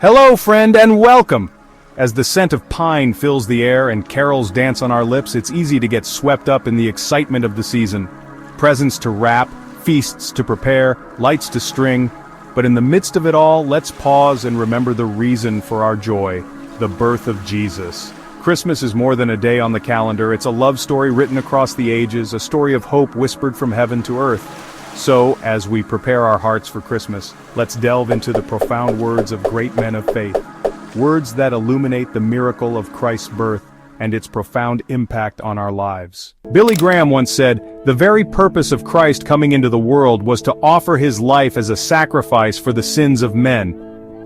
Hello, friend, and welcome! As the scent of pine fills the air and carols dance on our lips, it's easy to get swept up in the excitement of the season. Presents to wrap, feasts to prepare, lights to string. But in the midst of it all, let's pause and remember the reason for our joy, the birth of Jesus. Christmas is more than a day on the calendar. It's a love story written across the ages, a story of hope whispered from heaven to earth. So, as we prepare our hearts for Christmas, let's delve into the profound words of great men of faith. Words that illuminate the miracle of Christ's birth and its profound impact on our lives. Billy Graham once said, "The very purpose of Christ coming into the world was to offer his life as a sacrifice for the sins of men.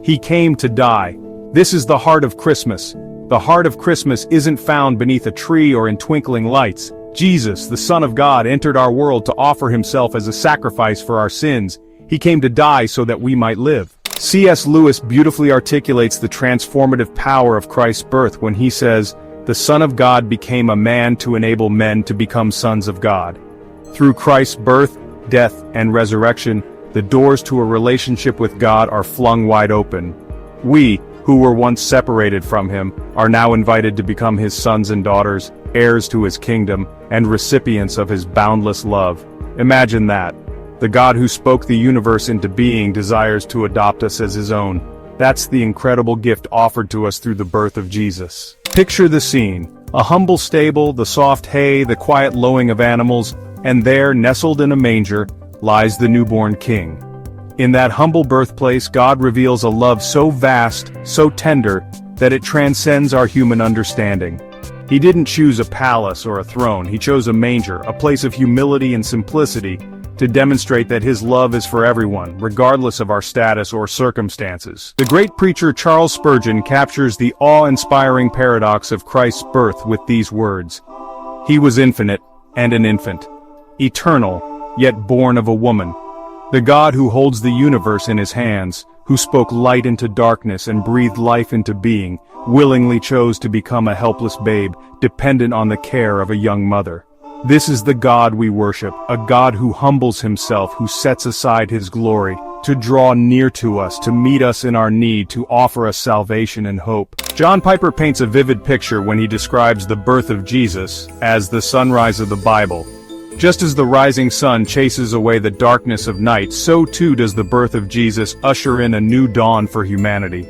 He came to die." This is the heart of Christmas. The heart of Christmas isn't found beneath a tree or in twinkling lights. Jesus, the Son of God, entered our world to offer himself as a sacrifice for our sins. He came to die so that we might live. C.S. Lewis beautifully articulates the transformative power of Christ's birth when he says, "The Son of God became a man to enable men to become sons of God." Through Christ's birth, death, and resurrection, the doors to a relationship with God are flung wide open. We, who were once separated from him, are now invited to become his sons and daughters, heirs to his kingdom, and recipients of his boundless love. Imagine that. The God who spoke the universe into being desires to adopt us as his own. That's the incredible gift offered to us through the birth of Jesus. Picture the scene. A humble stable, the soft hay, the quiet lowing of animals, and there, nestled in a manger, lies the newborn king. In that humble birthplace, God reveals a love so vast, so tender, that it transcends our human understanding. He didn't choose a palace or a throne, he chose a manger, a place of humility and simplicity, to demonstrate that his love is for everyone, regardless of our status or circumstances. The great preacher Charles Spurgeon captures the awe-inspiring paradox of Christ's birth with these words: "He was infinite and an infant, eternal, yet born of a woman. The God who holds the universe in his hands, who spoke light into darkness and breathed life into being, willingly chose to become a helpless babe, dependent on the care of a young mother. This is the God we worship, a God who humbles himself, who sets aside his glory, to draw near to us, to meet us in our need, to offer us salvation and hope." John Piper paints a vivid picture when he describes the birth of Jesus as the sunrise of the Bible. Just as the rising sun chases away the darkness of night, so too does the birth of Jesus usher in a new dawn for humanity.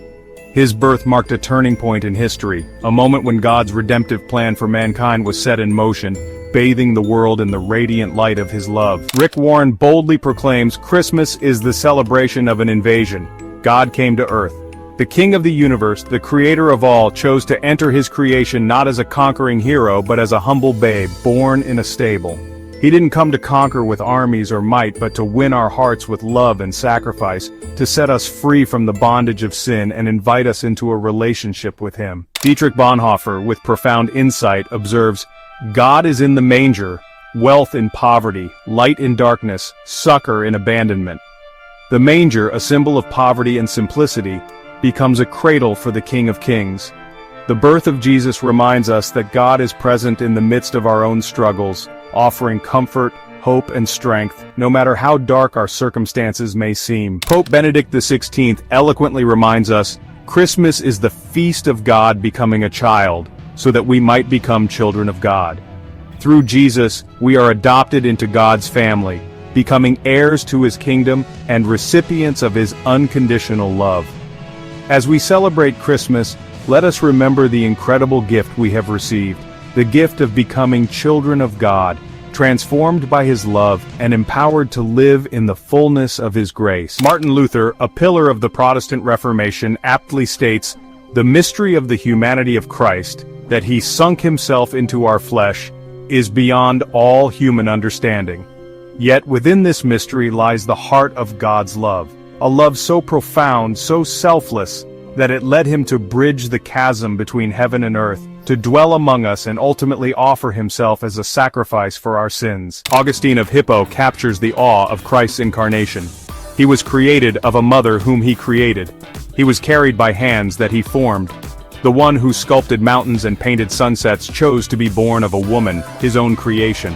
His birth marked a turning point in history, a moment when God's redemptive plan for mankind was set in motion, bathing the world in the radiant light of his love. Rick Warren boldly proclaims, "Christmas is the celebration of an invasion. God came to earth. The King of the universe, the creator of all, chose to enter his creation not as a conquering hero but as a humble babe, born in a stable. He didn't come to conquer with armies or might, but to win our hearts with love and sacrifice, to set us free from the bondage of sin and invite us into a relationship with him." Dietrich Bonhoeffer, with profound insight, observes, "God is in the manger, wealth in poverty, light in darkness, succor in abandonment." The manger, a symbol of poverty and simplicity, becomes a cradle for the King of Kings. The birth of Jesus reminds us that God is present in the midst of our own struggles, offering comfort, hope, and strength, no matter how dark our circumstances may seem. Pope Benedict XVI eloquently reminds us, "Christmas is the feast of God becoming a child, so that we might become children of God." Through Jesus, we are adopted into God's family, becoming heirs to his kingdom and recipients of his unconditional love. As we celebrate Christmas, let us remember the incredible gift we have received, the gift of becoming children of God, transformed by his love and empowered to live in the fullness of his grace. Martin Luther, a pillar of the Protestant Reformation, aptly states, "The mystery of the humanity of Christ, that he sunk himself into our flesh, is beyond all human understanding. Yet within this mystery lies the heart of God's love, a love so profound, so selfless, that it led him to bridge the chasm between heaven and earth, to dwell among us and ultimately offer himself as a sacrifice for our sins." Augustine of Hippo captures the awe of Christ's incarnation. "He was created of a mother whom he created. He was carried by hands that he formed. The one who sculpted mountains and painted sunsets chose to be born of a woman, his own creation.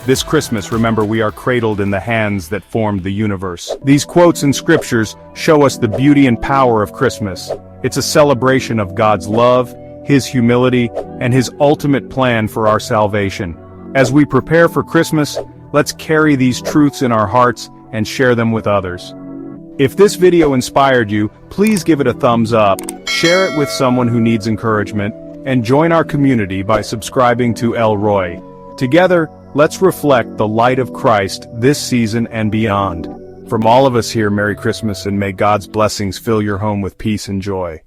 This Christmas, remember, we are cradled in the hands that formed the universe. These quotes in scriptures show us the beauty and power of Christmas. It's a celebration of God's love, His humility, and His ultimate plan for our salvation. As we prepare for Christmas, let's carry these truths in our hearts and share them with others. If this video inspired you, please give it a thumbs up, share it with someone who needs encouragement, and join our community by subscribing to El Roy. Together, let's reflect the light of Christ this season and beyond. From all of us here, Merry Christmas, and may God's blessings fill your home with peace and joy.